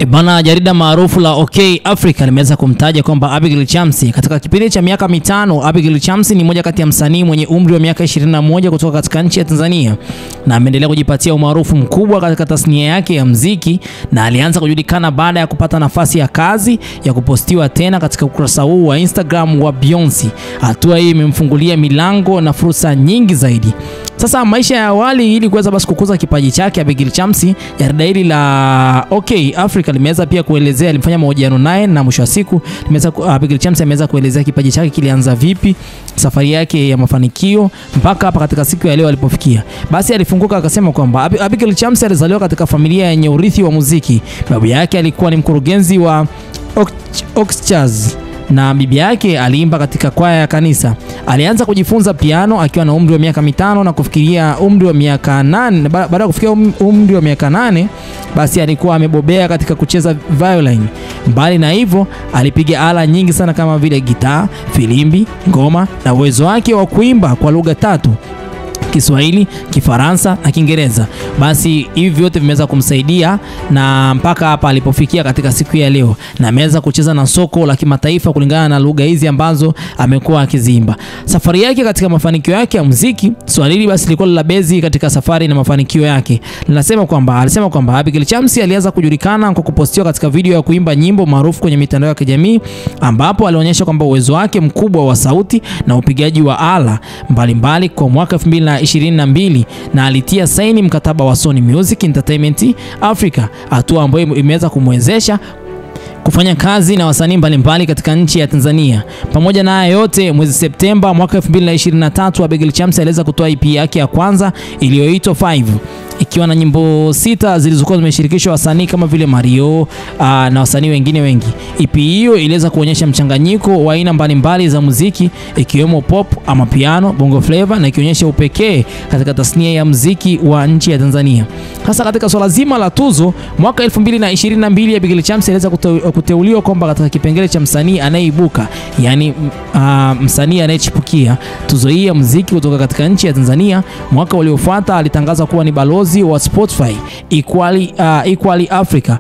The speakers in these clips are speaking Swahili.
Bana, jarida maarufu la OK Africa limeweza kumtaja kwamba Abigail Chams katika kipindi cha miaka 5. Abigail Chams ni mmoja kati ya msanii mwenye umri wa miaka 21 kutoka katika nchi ya Tanzania, na ameendelea kujipatia umaarufu mkubwa katika tasnia yake ya muziki, na alianza kujulikana baada ya kupata nafasi ya kazi ya kupostiwa tena katika ukurasa huu wa Instagram wa Beyonce. Hatua hii imemfungulia milango na fursa nyingi zaidi. Sasa maisha ya awali ili kuweza basi kukuza kipaji chake, Abigail Chams, jarida hili la OK Africa limeweza pia kuelezea, alimfanya mahojiano naye, na mwisho wa siku Abigail Chams ameweza kuelezea kipaji chake kilianza vipi, safari yake ya mafanikio mpaka hapa katika siku ya leo alipofikia. Basi alifunguka akasema kwamba Abigail Chams alizaliwa katika familia yenye urithi wa muziki. Babu yake alikuwa ni mkurugenzi wa Oxjazz na bibi yake aliimba katika kwaya ya kanisa. Alianza kujifunza piano akiwa na umri wa miaka 5 na kufikiria umri wa miaka 8. Baada ya kufikia umri wa miaka 8, basi alikuwa amebobea katika kucheza violin. Mbali na hivyo, alipiga ala nyingi sana kama vile gitaa, filimbi, ngoma, na uwezo wake wa kuimba kwa lugha 3: Kiswahili, Kifaransa na Kiingereza. Basi hivi vyote vimeweza kumsaidia na mpaka hapa alipofikia katika siku ya leo, na ameweza kucheza na soko la kimataifa kulingana na lugha hizi ambazo amekuwa akiziimba. Safari yake katika mafanikio yake ya muziki, swali hili basi lilikuwa la bezi katika safari na mafanikio yake. Alisema kwamba Abigail Chams alianza kujulikana kwa kupostiwa katika video ya kuimba nyimbo maarufu kwenye mitandao ya kijamii, ambapo alionyesha kwamba uwezo wake mkubwa wa sauti na upigaji wa ala mbalimbali. Kwa mwaka 2022 na alitia saini mkataba wa Sony Music Entertainment Africa, hatua ambayo imeweza kumwezesha kufanya kazi na wasanii mbalimbali katika nchi ya Tanzania. Pamoja na haya yote, mwezi Septemba mwaka 2023 Abigail Chams aliweza kutoa EP yake ya kwanza iliyoitwa 5, ikiwa na nyimbo 6 zilizokuwa zimeshirikishwa wasanii kama vile Mario na wasanii wengine wengi. EP hiyo iliweza kuonyesha mchanganyiko wa aina mbalimbali za muziki, ikiwemo pop ama piano, bongo flavor, na ikionyesha upekee katika tasnia ya muziki wa nchi ya Tanzania. Hasa katika swala zima la tuzo, mwaka 2022 Abigail Chams aliweza kuteuliwa kwamba katika kipengele cha msanii anayeibuka, yani msanii anayechipukia. Tuzo hii ya muziki kutoka katika nchi ya Tanzania mwaka uliofuata alitangaza kuwa ni balozi wa Spotify Equally Africa.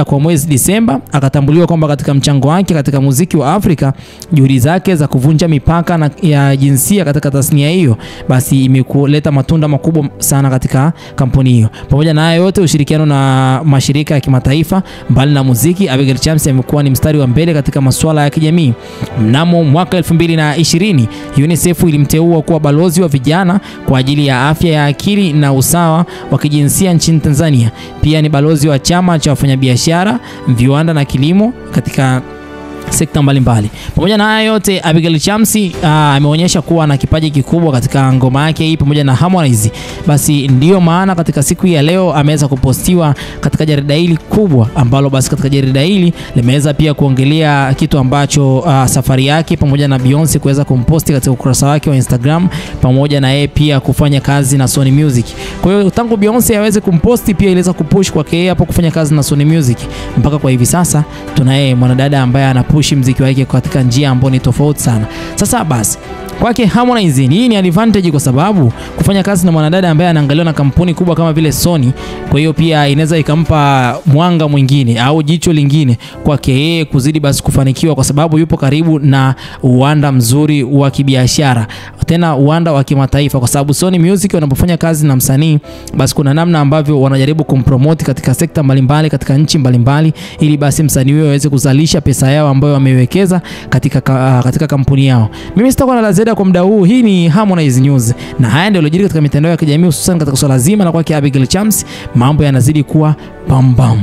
Kwa mwezi Disemba akatambuliwa kwamba katika mchango wake katika muziki wa Afrika, juhudi zake za kuvunja mipaka ya jinsia katika tasnia hiyo basi imekuleta matunda makubwa sana katika kampuni hiyo. Pamoja na hayo yote, ushirikiano na mashirika ya kimataifa mbali na muziki, Abigail Chams amekuwa ni mstari wa mbele katika masuala ya kijamii. Mnamo mwaka 2020 UNICEF ilimteua kuwa balozi wa vijana kwa ajili ya afya ya akili na usawa wa kijinsia nchini Tanzania. Pia ni balozi wa chama cha wafanyabiashara, viwanda na kilimo katika sekta mbalimbali. Pamoja na haya yote, Abigail Chams ameonyesha kuwa na kipaji kikubwa katika ngoma yake hii pamoja na Harmonize. Basi ndiyo maana katika siku ya leo ameweza kupostiwa katika jarida hili kubwa, ambalo basi katika jarida hili limeweza pia kuongelea kitu ambacho safari yake pamoja na Beyonce kuweza kumposti katika ukurasa wake wa Instagram, pamoja na yeye pia kufanya kazi na Sony Music. Kwa hiyo tangu Beyonce aweze kumposti, pia iliweza kupush kwake yeye hapo kufanya kazi na Sony Music. Mpaka kwa hivi sasa tunaye mwanadada ambaye anapush muziki wake katika njia ambayo ni tofauti sana. Sasa basi kwake Harmonize, hii ni advantage kwa sababu kufanya kazi na mwanadada ambaye anaangaliwa na kampuni kubwa kama vile Sony. Kwa hiyo pia inaweza ikampa mwanga mwingine au jicho lingine kwake yeye kuzidi basi kufanikiwa, kwa sababu yupo karibu na uwanda mzuri wa kibiashara, tena uwanda wa kimataifa, kwa sababu Sony Music wanapofanya kazi na msanii basi kuna namna ambavyo wanajaribu kumpromote katika sekta mbalimbali katika nchi mbalimbali, ili basi msanii huyo aweze kuzalisha pesa yao ambayo wamewekeza katika kampuni yao. Mimi sitakuwa na lazima kwa muda huu. Hii ni Harmonize News, na haya ndio yaliyojiri katika mitandao ya kijamii, hususan katika swala zima la kwake Abigail Chams. Mambo yanazidi kuwa bam bam.